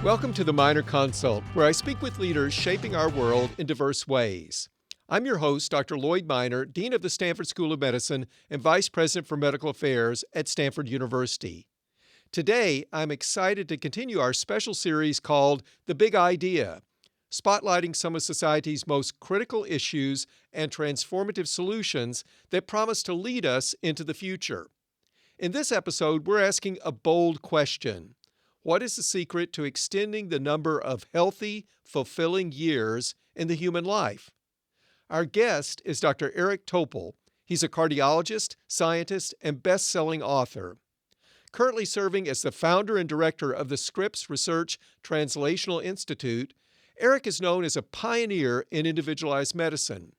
Welcome to the Minor Consult, where I speak with leaders shaping our world in diverse ways. I'm your host, Dr. Lloyd Minor, Dean of the Stanford School of Medicine and Vice President for Medical Affairs at Stanford University. Today, I'm excited to continue our special series called The Big Idea, spotlighting some of society's most critical issues and transformative solutions that promise to lead us into the future. In this episode, we're asking a bold question. What is the secret to extending the number of healthy, fulfilling years in the human life? Our guest is Dr. Eric Topol. He's a cardiologist, scientist, and best-selling author. Currently serving as the founder and director of the Scripps Research Translational Institute, Eric is known as a pioneer in individualized medicine.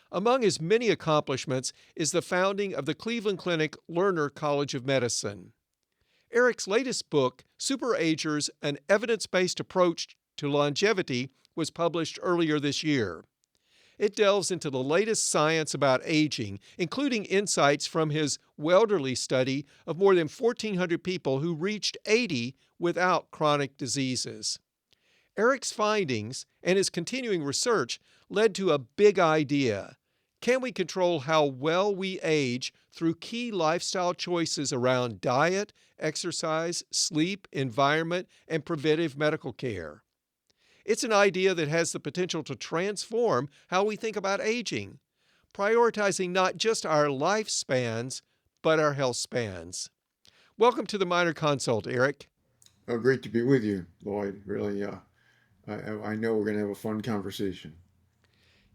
Among his many accomplishments is the founding of the Cleveland Clinic Lerner College of Medicine. Eric's latest book, Super Agers, An Evidence-Based Approach to Longevity, was published earlier this year. It delves into the latest science about aging, including insights from his Welderly study of more than 1,400 people who reached 80 without chronic diseases. Eric's findings and his continuing research led to a big idea. Can we control how well we age through key lifestyle choices around diet, exercise, sleep, environment, and preventive medical care? It's an idea that has the potential to transform how we think about aging, prioritizing not just our lifespans, but our health spans. Welcome to the Minor Consult, Eric. Oh, great to be with you, Lloyd. Really, I know we're going to have a fun conversation.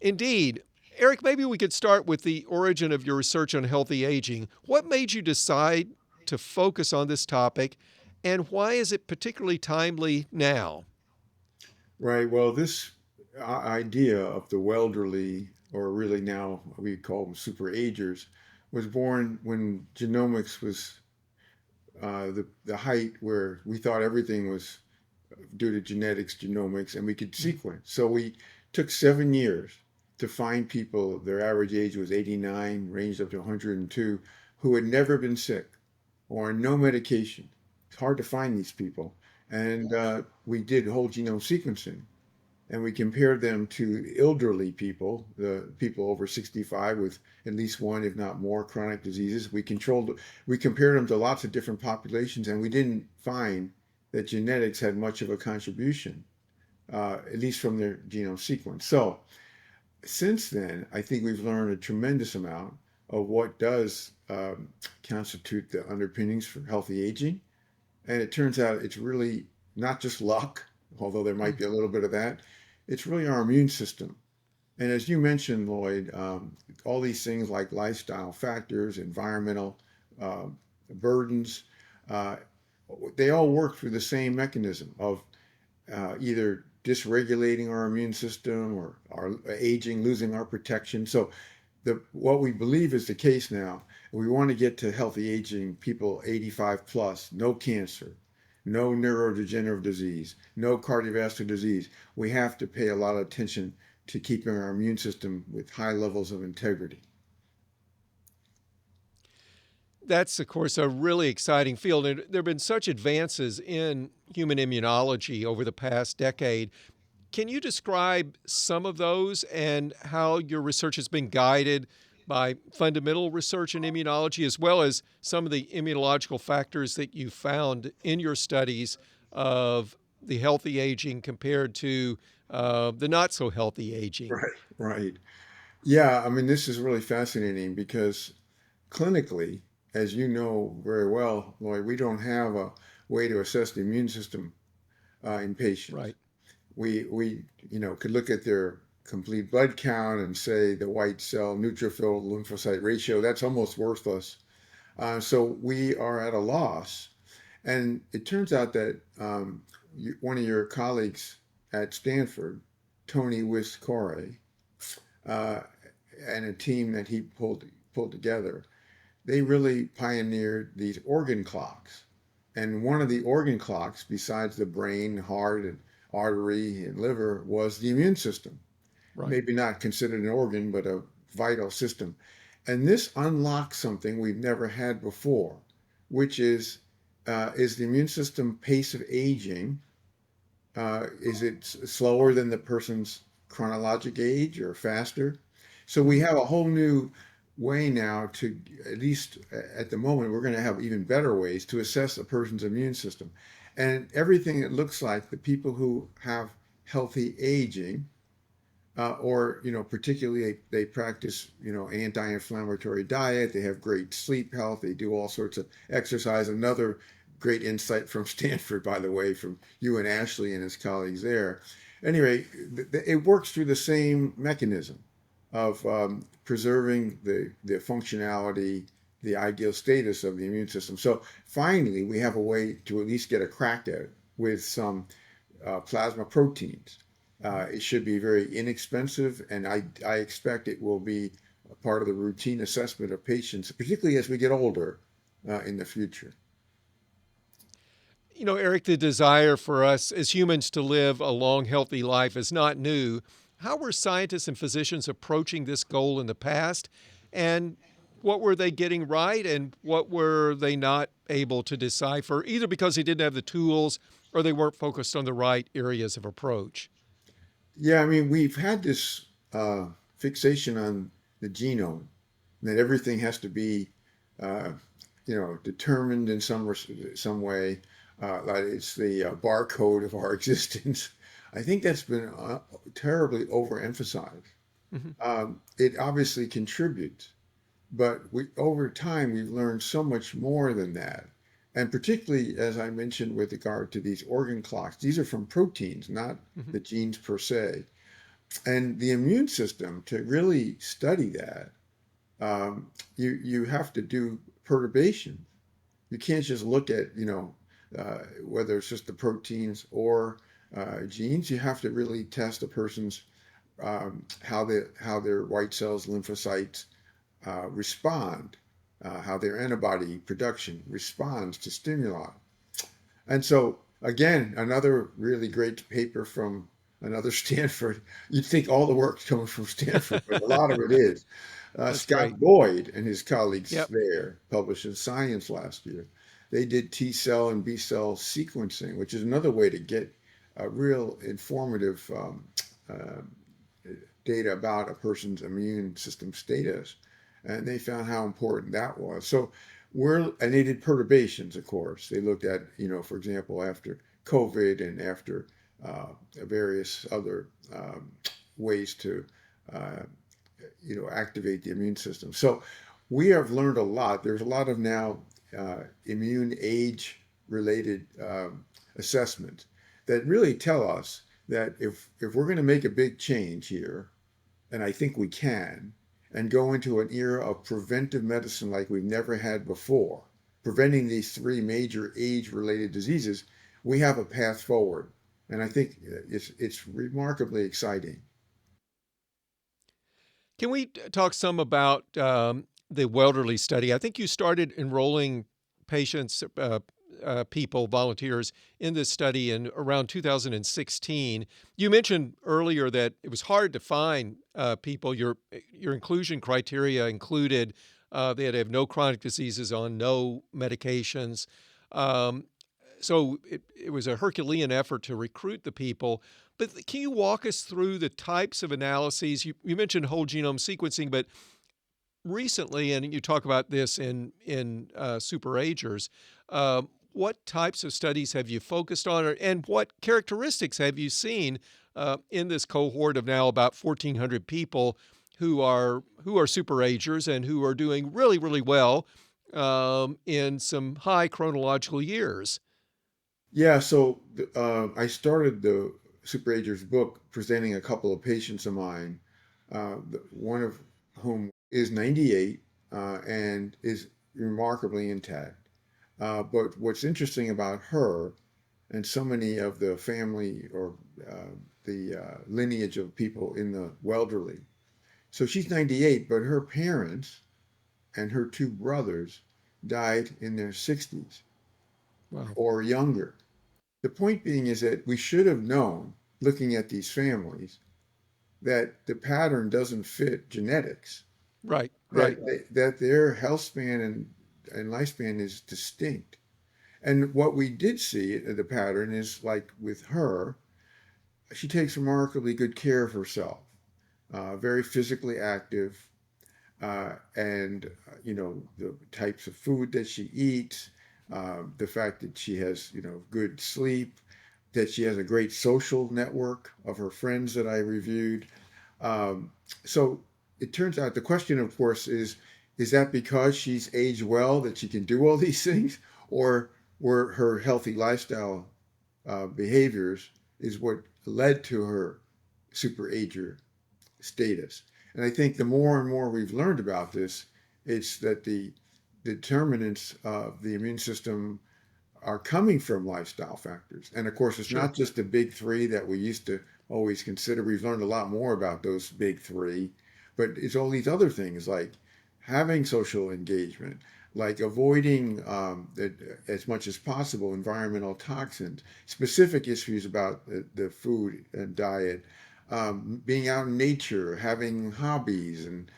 Indeed. Eric, maybe we could start with the origin of your research on healthy aging. What made you decide to focus on this topic, and why is it particularly timely now? Right. Well, this idea of the Welderly, or really now we call them Super Agers, was born when genomics was the height where we thought everything was due to genetics, genomics, and we could sequence. So we took 7 years to find people, their average age was 89, ranged up to 102, who had never been sick or on no medication. It's hard to find these people. And we did whole genome sequencing, and we compared them to elderly people, the people over 65 with at least one, if not more, chronic diseases. We compared them to lots of different populations, and we didn't find that genetics had much of a contribution, at least from their genome sequence. So since then, I think we've learned a tremendous amount of what does constitute the underpinnings for healthy aging. And it turns out it's really not just luck, although there might be a little bit of that. It's really our immune system. And as you mentioned, Lloyd, all these things like lifestyle factors, environmental burdens, uh, they all work through the same mechanism of either dysregulating our immune system or our aging, losing our protection. So what we believe is the case now, we want to get to healthy aging, people 85 plus, no cancer, no neurodegenerative disease, no cardiovascular disease. We have to pay a lot of attention to keeping our immune system with high levels of integrity. That's, of course, a really exciting field. And there have been such advances in human immunology over the past decade. Can you describe some of those and how your research has been guided by fundamental research in immunology, as well as some of the immunological factors that you found in your studies of the healthy aging compared to the not so healthy aging? Right, right. Yeah, I mean, this is really fascinating because clinically, as you know very well, Lloyd, we don't have a way to assess the immune system in patients. Right. We could look at their complete blood count and say the white cell neutrophil lymphocyte ratio. That's almost worthless. So we are at a loss. And it turns out that one of your colleagues at Stanford, Tony Wiscore, uh, and a team that he pulled together, they really pioneered these organ clocks. And one of the organ clocks, besides the brain, heart, and artery, and liver, was the immune system. Right. Maybe not considered an organ, but a vital system. And this unlocks something we've never had before, which is the immune system pace of aging Is it slower than the person's chronologic age or faster? So we have a whole new way now to, at least at the moment, we're going to have even better ways to assess a person's immune system. And everything it looks like the people who have healthy aging, or particularly they practice anti-inflammatory diet, they have great sleep health, they do all sorts of exercise. Another great insight from Stanford, by the way, from you and Ashley and his colleagues there. Anyway, it works through the same mechanism of preserving the functionality, the ideal status of the immune system. So finally we have a way to at least get a crack at it with some plasma proteins. It should be very inexpensive, and I expect it will be a part of the routine assessment of patients, particularly as we get older in the future. You know, Eric, the desire for us as humans to live a long, healthy life is not new. How were scientists and physicians approaching this goal in the past? And what were they getting right and what were they not able to decipher, either because they didn't have the tools or they weren't focused on the right areas of approach? Yeah, I mean, we've had this fixation on the genome, that everything has to be, uh, determined in some way. Like it's the barcode of our existence. I think that's been terribly overemphasized. Hmm. It obviously contributes, but over time we've learned so much more than that. And particularly, as I mentioned, with regard to these organ clocks, these are from proteins, not Hmm. the genes per se. And the immune system, to really study that, you have to do perturbation. You can't just look at whether it's just the proteins or genes. You have to really test a person's how their white cells, lymphocytes respond, how their antibody production responds to stimuli. And so, again, another really great paper from another Stanford. You'd think all the work's coming from Stanford, but a lot of it is. That's great. Scott Boyd and his colleagues Yep. there published in Science last year. They did T cell and B cell sequencing, which is another way to get a real informative uh, data about a person's immune system status. And they found how important that was. So and they did perturbations, of course. They looked at, for example, after COVID and after various other ways to, uh, activate the immune system. So we have learned a lot. There's a lot of now immune age related assessments that really tell us that if we're going to make a big change here, and I think we can, and go into an era of preventive medicine like we've never had before, preventing these three major age-related diseases, we have a path forward. And I think it's remarkably exciting. Can we talk some about the Welderly study? I think you started enrolling patients, people, volunteers in this study in around 2016. You mentioned earlier that it was hard to find people. Your inclusion criteria included they had to have no chronic diseases on no medications. Um, so it was a Herculean effort to recruit the people. But can you walk us through the types of analyses? You mentioned whole genome sequencing, but recently, and you talk about this in Super Agers, what types of studies have you focused on, and what characteristics have you seen in this cohort of now about 1,400 people who are Super Agers and who are doing really really well in some high chronological years? Yeah, so I started the Super Agers book presenting a couple of patients of mine, one of whom is 98 and is remarkably intact. But what's interesting about her and so many of the family or the lineage of people in the Welderly. So she's 98, but her parents and her two brothers died in their 60s Wow. or younger. The point being is that we should have known, looking at these families, that the pattern doesn't fit genetics, Right, right. that their health span and lifespan is distinct. And what we did see, the pattern is like with her. she takes remarkably good care of herself, very physically active, and the types of food that she eats, the fact that she has good sleep, that she has a great social network of her friends that I reviewed. Um, so it turns out the question, of course, is that because she's aged well that she can do all these things, or were her healthy lifestyle behaviors is what led to her super ager status? And I think the more and more we've learned about this, it's that the determinants of the immune system are coming from lifestyle factors. And of course, it's Sure. not just the big three that we used to always consider. We've learned a lot more about those big three, but it's all these other things like having social engagement, like avoiding as much as possible environmental toxins, specific issues about the food and diet, being out in nature, having hobbies and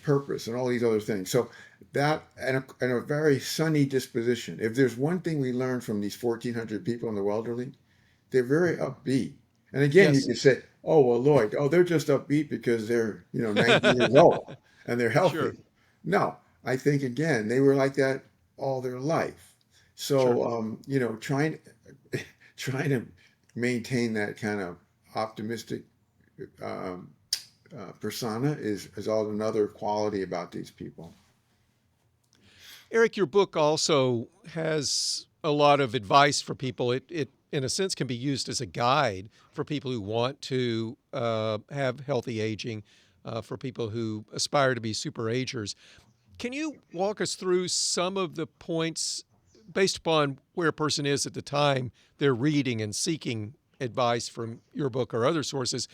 purpose, and all these other things. So that and a very sunny disposition. If there's one thing we learned from these 1,400 people in the elderly, they're very upbeat. And again, you Yes. could say, "Oh well, Lloyd, oh they're just upbeat because they're 90 years old and they're Sure. healthy." No, I think again they were like that all their life. Sure. So trying trying to maintain that kind of optimistic um, persona is all another quality about these people. Eric, your book also has a lot of advice for people. It in a sense, can be used as a guide for people who want to have healthy aging, for people who aspire to be super agers. Can you walk us through some of the points based upon where a person is at the time they're reading and seeking advice from your book or other sources?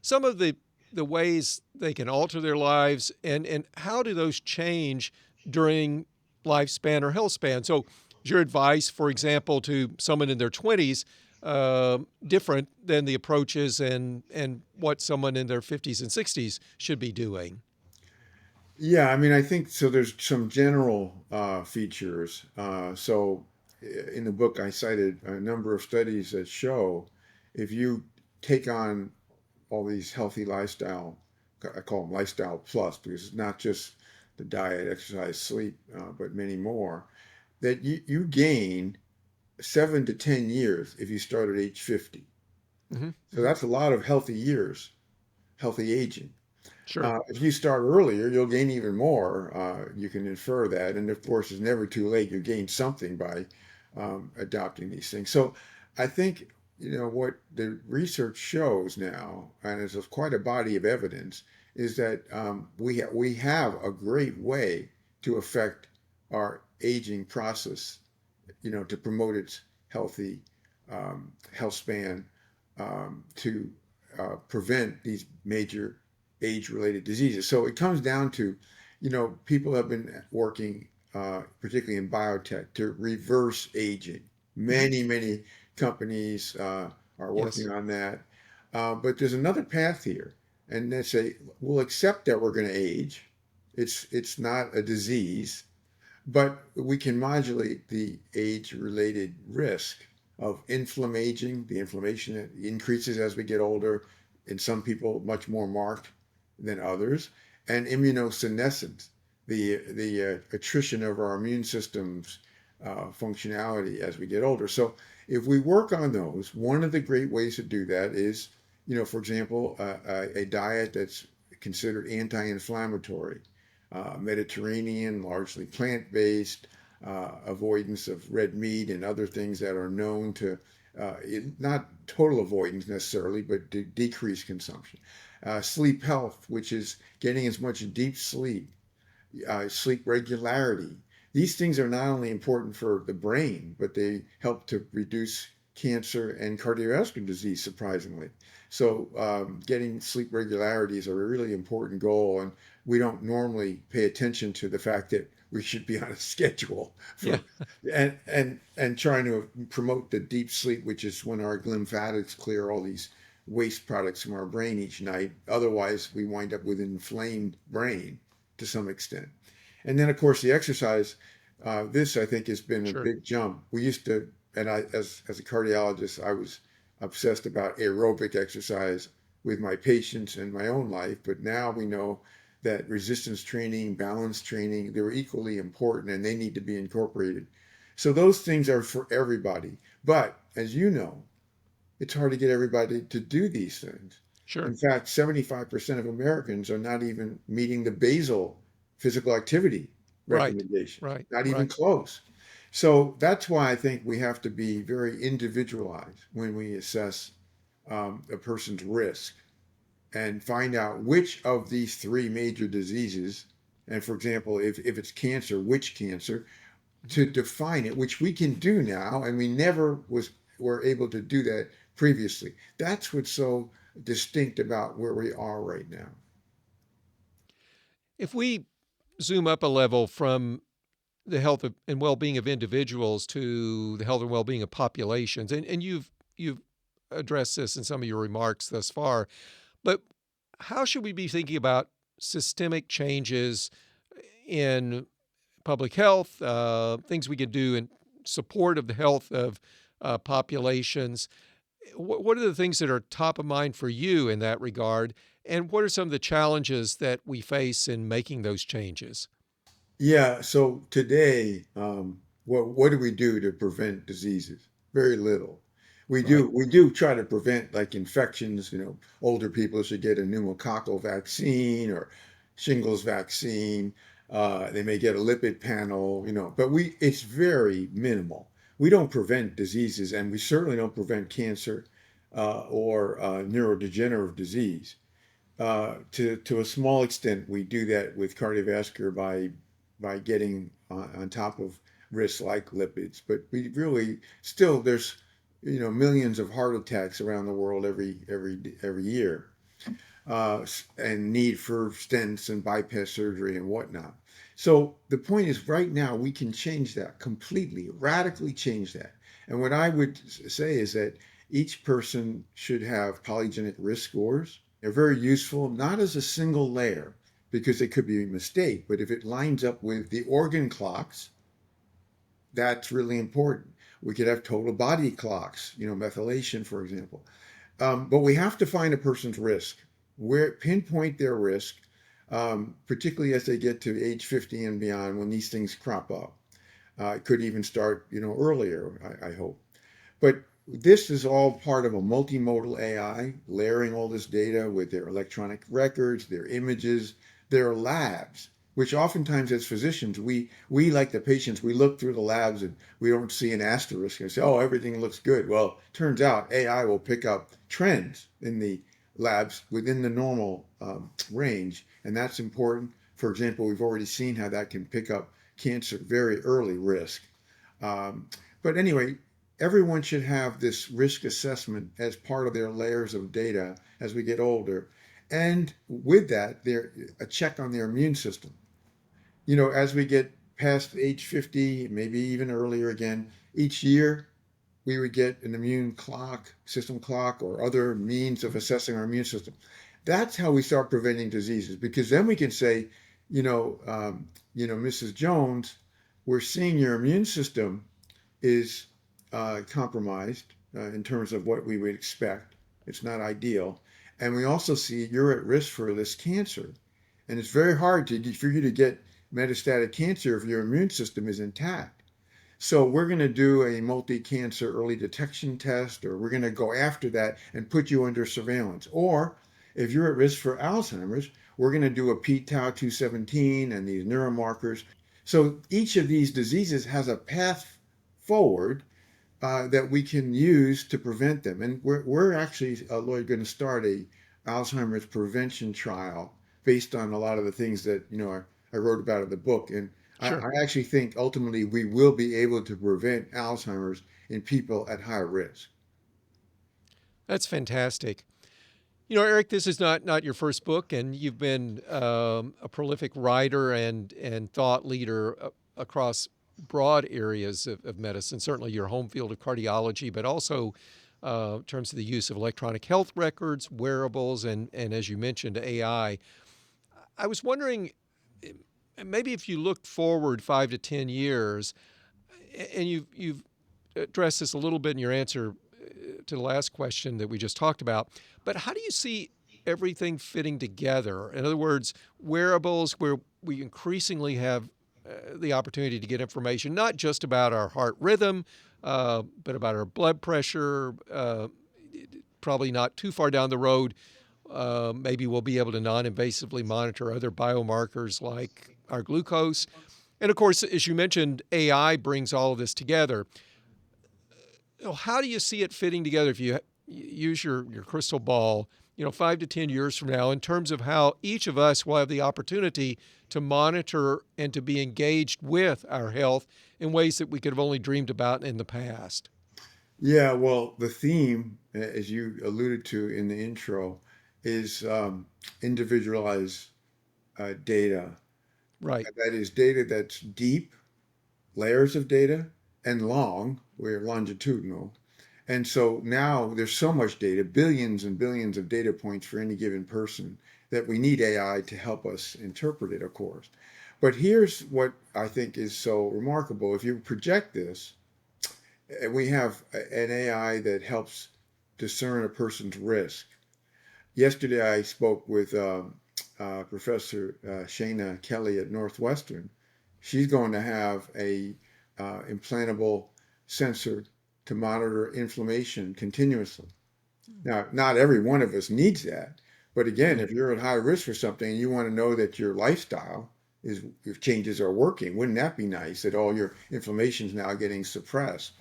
Some of the ways they can alter their lives, and how do those change during lifespan or health span? So, is your advice, for example, to someone in their 20s different than the approaches and what someone in their 50s and 60s should be doing? Yeah, I mean, I think so. There's some general features. In the book, I cited a number of studies that show if you take on all these healthy lifestyle, I call them lifestyle plus because it's not just the diet, exercise, sleep, but many more, that you gain 7 to 10 years if you start at age 50. Hmm. So Hmm. that's a lot of healthy years, healthy aging. Sure. If you start earlier, you'll gain even more. You can infer that. And of course, it's never too late. You gain something by adopting these things. So I think, what the research shows now, and it's quite a body of evidence, is that we have a great way to affect our aging process, to promote its healthy health span, to prevent these major age-related diseases. So it comes down to, people have been working, particularly in biotech, to reverse aging. Hmm. Many companies are Yes. working on that. But there's another path here, and they say we'll accept that we're going to age. It's not a disease, but we can modulate the age-related risk of inflammaging, the inflammation that increases as we get older, in some people much more marked than others, and immunosenescence, the attrition of our immune system's functionality as we get older. So if we work on those, one of the great ways to do that is, for example, a diet that's considered anti-inflammatory, Mediterranean, largely plant-based, avoidance of red meat and other things that are known to, not total avoidance necessarily, but decrease consumption. Sleep health, which is getting as much deep sleep, sleep regularity. These things are not only important for the brain, but they help to reduce cancer and cardiovascular disease, surprisingly. So, getting sleep regularity is a really important goal, and we don't normally pay attention to the fact that we should be on a schedule Yeah. for and trying to promote the deep sleep, which is when our lymphatics clear all these waste products from our brain each night. Otherwise, we wind up with an inflamed brain to some extent. And then, of course, the exercise. This, I think, has been a Sure. big jump. We used to, and I, as a cardiologist, I was obsessed about aerobic exercise with my patients and my own life, but now we know that resistance training, balance training, they're equally important and they need to be incorporated. So those things are for everybody. But as you know, it's hard to get everybody to do these things. Sure. In fact, 75% of Americans are not even meeting the basal physical activity Right. recommendations, Right. not even Right. close. So that's why I think we have to be very individualized when we assess a person's risk and find out which of these three major diseases, and for example, if it's cancer, which cancer, Mhm. to define it, which we can do now, and we never were able to do that previously. That's what's so distinct about where we are right now. If we zoom up a level from the health and well-being of individuals to the health and well-being of populations, and you've addressed this in some of your remarks thus far, but how should we be thinking about systemic changes in public health, things we could do in support of the health of populations? What are the things that are top of mind for you in that regard? And what are some of the challenges that we face in making those changes? Yeah, so today, what do we do to prevent diseases? Very little. Right. We do try to prevent like infections, older people should get a pneumococcal vaccine or shingles vaccine. They may get a lipid panel, but it's very minimal. We don't prevent diseases, and we certainly don't prevent cancer or neurodegenerative disease. To a small extent, we do that with cardiovascular by getting on top of risks like lipids. But we really still there's millions of heart attacks around the world every year, and need for stents and bypass surgery and whatnot. So the point is, right now we can change that completely, radically change that. And what I would say is that each person should have polygenic risk scores. They're very useful, not as a single layer, because it could be a mistake, but if it lines up with the organ clocks, that's really important. We could have total body clocks, methylation, for example. But we have to find a person's risk, where pinpoint their risk, particularly as they get to age 50 and beyond when these things crop up. It could even start, earlier, I hope. But this is all part of a multimodal AI, layering all this data with their electronic records, their images, their labs, which oftentimes as physicians, we like the patients, we look through the labs and we don't see an asterisk and say, oh, everything looks good. Well, turns out AI will pick up trends in the labs within the normal range, and that's important. For example, we've already seen how that can pick up cancer very early risk. Um, but anyway, everyone should have this risk assessment as part of their layers of data as we get older. And with that, a check on their immune system. As we get past age 50, maybe even earlier again, each year we would get an immune clock, system clock, or other means of assessing our immune system. That's how we start preventing diseases, because then we can say, Mrs. Jones, we're seeing your immune system is compromised in terms of what we would expect. It's not ideal. And we also see you're at risk for this cancer. And it's very hard for you to get metastatic cancer if your immune system is intact. So we're going to do a multi-cancer early detection test, or we're going to go after that and put you under surveillance. Or if you're at risk for Alzheimer's, we're going to do a p-tau 217 and these neuromarkers. So each of these diseases has a path forward that we can use to prevent them. And we're actually, Lloyd, going to start a Alzheimer's prevention trial based on a lot of the things that I wrote about in the book. And Sure. I actually think ultimately we will be able to prevent Alzheimer's in people at high risk. That's fantastic. Eric, this is not your first book, and you've been a prolific writer and thought leader across broad areas of medicine. Certainly, your home field of cardiology, but also in terms of the use of electronic health records, wearables, and as you mentioned, AI. I was wondering, maybe if you looked forward 5 to 10 years, and you've addressed this a little bit in your answer to the last question that we just talked about. But how do you see everything fitting together? In other words, wearables where we increasingly have the opportunity to get information not just about our heart rhythm, but about our blood pressure. Probably not too far down the road, maybe we'll be able to non-invasively monitor other biomarkers like our glucose. And of course, as you mentioned, AI brings all of this together. How do you see it fitting together if you use your crystal ball, 5 to 10 years from now, in terms of how each of us will have the opportunity to monitor and to be engaged with our health in ways that we could have only dreamed about in the past? Yeah, well, the theme, as you alluded to in the intro, is individualized data. Right. That is data that's deep, layers of data, and long, we're longitudinal. And so now there's so much data, billions and billions of data points for any given person, that we need AI to help us interpret it, of course. But here's what I think is so remarkable. If you project this, we have an AI that helps discern a person's risk. Yesterday, I spoke with Professor Shana Kelly at Northwestern. She's going to have a implantable sensor to monitor inflammation continuously. Now, not every one of us needs that, but again, if you're at high risk for something and you want to know that your lifestyle is if changes are working, wouldn't that be nice that all your inflammation is now getting suppressed?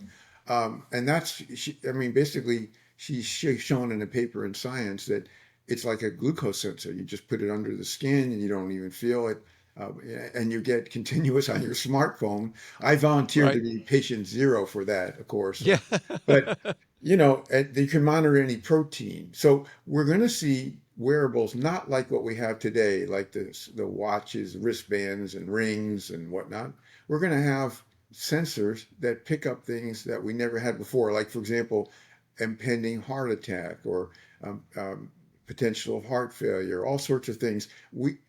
And that's, I mean, basically, she's shown in a paper in Science that it's like a glucose sensor. You just put it under the skin and you don't even feel it. Uh, and you get continuous on your smartphone. I volunteered to Right. be patient zero for that, of course. Yeah. But, they can monitor any protein. So we're going to see wearables not like what we have today, like the watches, wristbands, and rings and whatnot. We're going to have sensors that pick up things that we never had before, like, for example, impending heart attack or potential of heart failure, all sorts of things.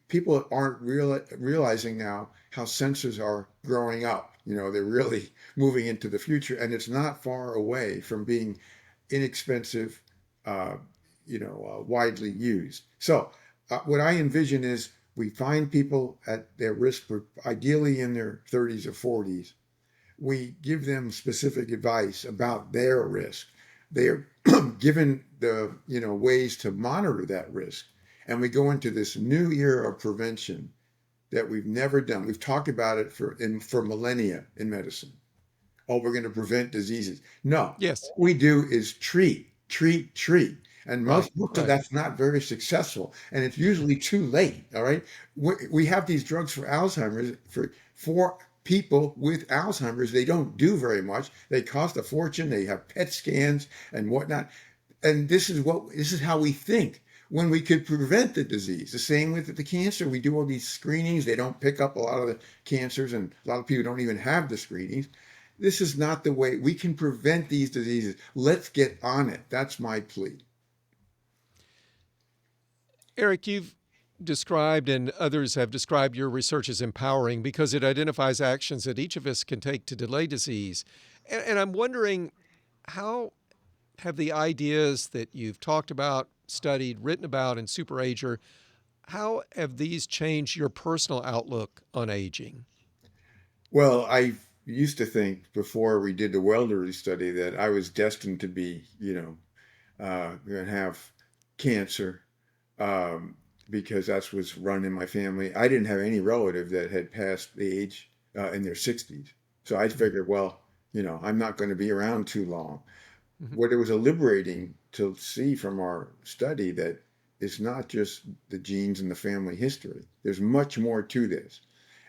People aren't realizing now how sensors are growing up. They're really moving into the future, and it's not far away from being inexpensive, widely used. So, what I envision is we find people at their risk, ideally in their 30s or 40s. We give them specific advice about their risk. They are given the ways to monitor that risk, and we go into this new era of prevention that we've never done. We've talked about it for millennia in medicine. Oh, we're going to prevent diseases. No, Yes. what we do is treat, treat, treat. And Right. most of Right. that's not very successful. And it's usually too late. All right. We have these drugs for Alzheimer's for people with Alzheimer's. They don't do very much. They cost a fortune. They have PET scans and whatnot. And this is how we think when we could prevent the disease. The same with the cancer. We do all these screenings. They don't pick up a lot of the cancers, and a lot of people don't even have the screenings. This is not the way we can prevent these diseases. Let's get on it. That's my plea. Eric, you've described and others have described your research as empowering because it identifies actions that each of us can take to delay disease. And I'm wondering, how have the ideas that you've talked about, studied, written about in Super Ager, how have these changed your personal outlook on aging? Well, I used to think before we did the Welderly study that I was destined to be, going to have cancer um, because that's what's run in my family. I didn't have any relative that had passed the age in their 60s. So I figured, well, I'm not going to be around too long. Mhm. What it was liberating to see from our study that it's not just the genes and the family history. There's much more to this.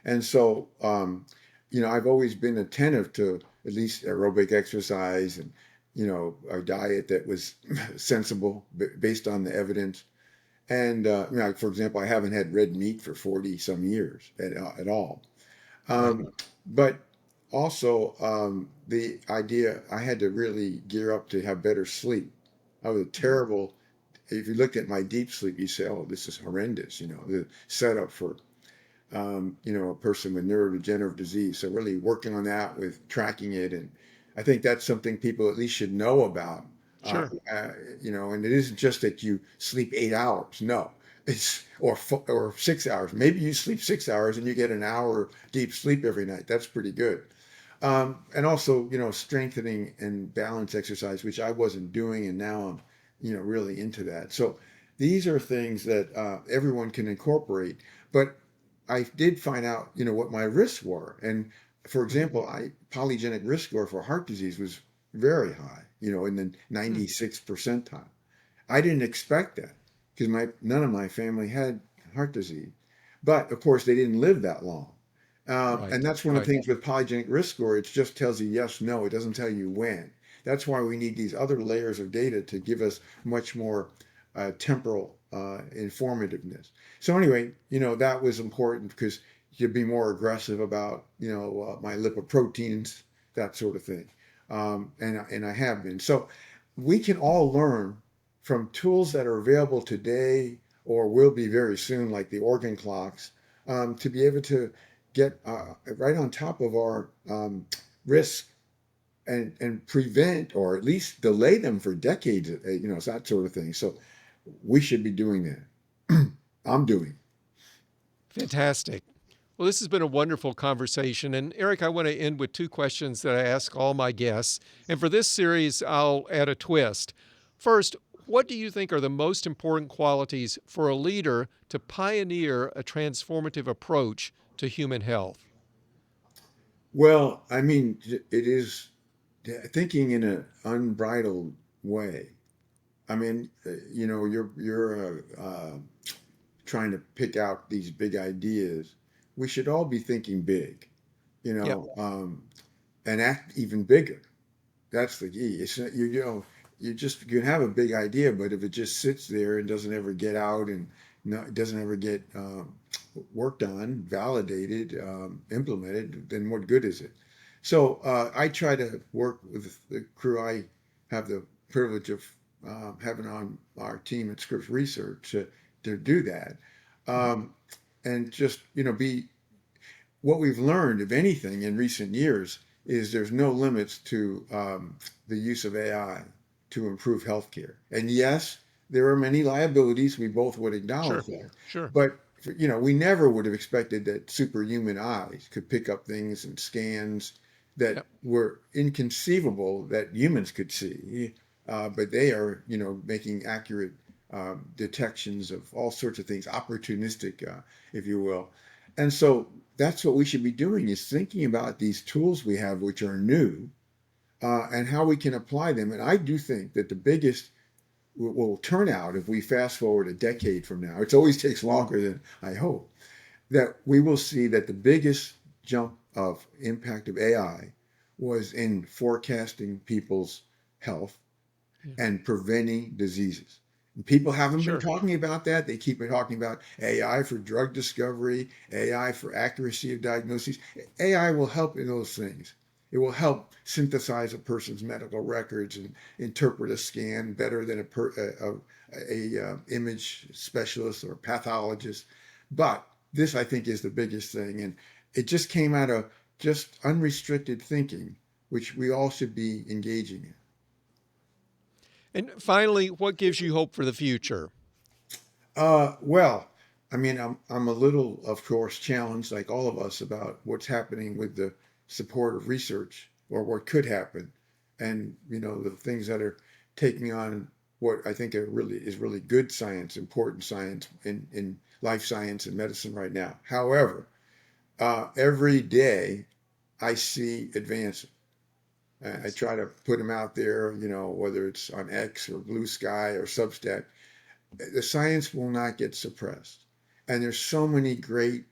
And so, I've always been attentive to at least aerobic exercise and, a diet that was sensible based on the evidence. And, for example, I haven't had red meat for 40 some years at all. Right. But also, the idea I had to really gear up to have better sleep. I was a terrible, if you looked at my deep sleep, you say, oh, this is horrendous, the setup for, a person with neurodegenerative disease. So really working on that with tracking it. And I think that's something people at least should know about. Uh, Sure. uh, and it isn't just that you sleep 8 hours. No, it's or 6 hours. Maybe you sleep 6 hours and you get an hour deep sleep every night. That's pretty good. And also, strengthening and balance exercise, which I wasn't doing, and now I'm, really into that. So these are things that everyone can incorporate. But I did find out, what my risks were. And for Mhm. example, polygenic risk score for heart disease was very high, in the Hmm. 96th percentile. I didn't expect that because none of my family had heart disease. But of course, they didn't live that long. And Right. that's one of the Right. things with polygenic risk score. It just tells you yes, no. It doesn't tell you when. That's why we need these other layers of data to give us much more temporal informativeness. So anyway, that was important because you'd be more aggressive about, my lipoproteins, that sort of thing. And I have been. So we can all learn from tools that are available today or will be very soon, like the organ clocks, to be able to get right on top of our risk and prevent or at least delay them for decades, it's that sort of thing. So we should be doing that. I'm doing. Fantastic. Well, this has been a wonderful conversation. And Eric, I want to end with two questions that I ask all my guests. And for this series, I'll add a twist. First, what do you think are the most important qualities for a leader to pioneer a transformative approach to human health? Well, I mean, it is thinking in an unbridled way. I mean, you're trying to pick out these big ideas. We should all be thinking big, you Yep. know, and act even bigger. That's the key. It's not, you can have a big idea, but if it just sits there and doesn't ever get out and doesn't ever get worked on, validated, implemented, then what good is it? So I try to work with the crew I have the privilege of having on our team at Scripps Research to do that, um, and just be what we've learned, if anything, in recent years is there's no limits to the use of AI to improve healthcare. And yes, there are many liabilities. We both would acknowledge Sure. that. Sure. But we never would have expected that superhuman eyes could pick up things and scans that Yep. were inconceivable that humans could see. But they are, making accurate detections of all sorts of things, opportunistic, if you will. And so that's what we should be doing is thinking about these tools we have, which are new, and how we can apply them. And I do think that the biggest will turn out if we fast forward a decade from now. It always takes longer than I hope. That we will see that the biggest jump of impact of AI was in forecasting people's health Yeah. and preventing diseases. And people haven't been Sure. talking about that. They keep talking about AI for drug discovery, AI for accuracy of diagnoses. AI will help in those things. It will help synthesize a person's medical records and interpret a scan better than a image specialist or pathologist. But this, I think, is the biggest thing, and it just came out of just unrestricted thinking, which we all should be engaging in. And finally, what gives you hope for the future? Well, I mean, I'm a little, of course, challenged, like all of us, about what's happening with the support of research or what could happen, and the things that are taking on what I think is really good science, important science in life science and medicine right now. However, every day I see advances. I Yes. try to put them out there, whether it's on X or Blue Sky or Substack. The science will not get suppressed. And there's so many great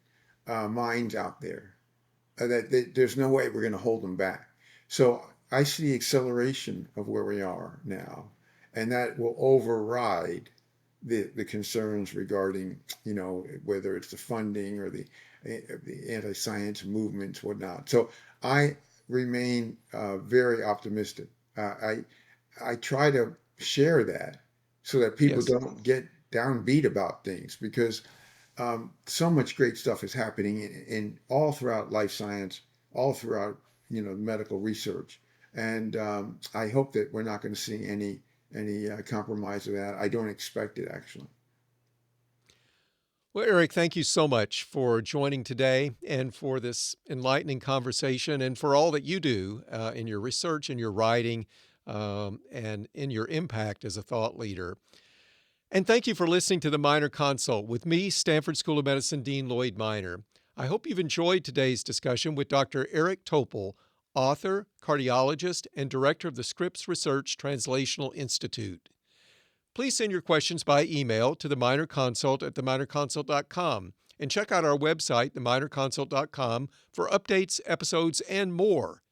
minds out there that there's no way we're going to hold them back. So I see acceleration of where we are now, and that will override the concerns regarding, whether it's the funding or the anti-science movements, whatnot. So I remain very optimistic. I try to share that so that people Yes. don't get downbeat about things because so much great stuff is happening in all throughout life science, all throughout medical research, and I hope that we're not going to see any any compromise of that. I don't expect it, actually. Well, Eric, thank you so much for joining today and for this enlightening conversation and for all that you do in your research and your writing and in your impact as a thought leader. And thank you for listening to the Minor Consult with me, Stanford School of Medicine Dean Lloyd Minor. I hope you've enjoyed today's discussion with Dr. Eric Topol, author, cardiologist, and director of the Scripps Research Translational Institute. Please send your questions by email to the Minor Consult at theminorconsult.com and check out our website, theminorconsult.com, for updates, episodes, and more.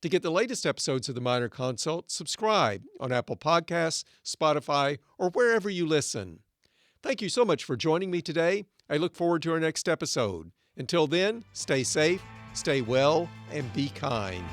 To get the latest episodes of the Minor Consult, subscribe on Apple Podcasts, Spotify, or wherever you listen. Thank you so much for joining me today. I look forward to our next episode. Until then, stay safe, stay well, and be kind.